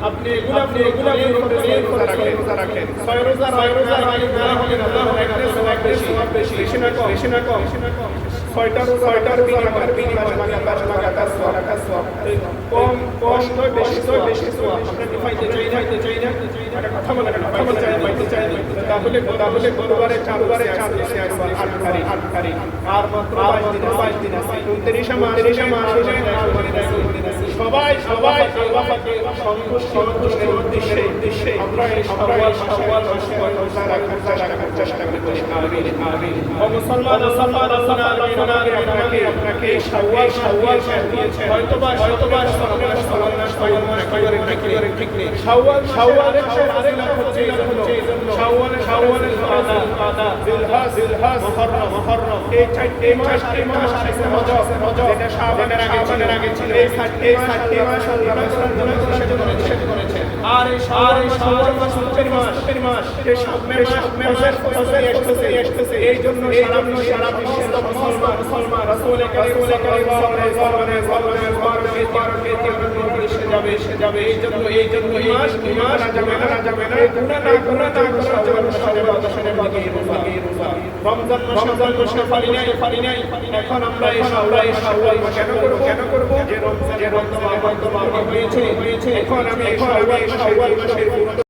আপনি এগুলা রোজা রাখেন 6 রোজা রাখেন বেশি না কম 6টা রোজার বিনিময়ে মানে 10 টাকা সওয়াব কম বেশি সওয়াব আমরা দিতে চাই না একটা কথা বলে পাইতে চাই তাহলে গতবারে 4 দেশে আসবে 8 তারিখ আর মাত্র 22 দিন আছে 29 মাস সবাই আল্লাহ পাকের সন্তুষ্টির উদ্দেশ্যে আমরা এই শাওয়াল মাসে রোজা রাখার চেষ্টা করি। আমিন। ও মুসলমান আপনাকে শাওয়াল দিয়েছেন হয়তোবা ঠিক নেই শাওয়ালের শাওয়ালের কাদা জিলহজ মুহররম এই চারটি মাস আছে রজব যেটা শাবানের আগে ছিল এই চারটি মাস আল্লাহ নিষেধ করেছেন আর এই শাওয়াল মাস সুন্নতের মাস এই শাওয়ালের ফজর আসছে এই জন্য সারা বিশ্বের মুসলমান রাসূল কারীম সাল্লাল্লাহু আলাইহি ওয়াসাল্লাম এসে যাবে এই জন্য এই মাস যাবে না গুনাহ না রোজা রমজান মাসে পারি নাই এখন আমরা এই শাওয়াল কেন করব যে রমজান হয়েছে এখন আমি শাওয়াল মাসের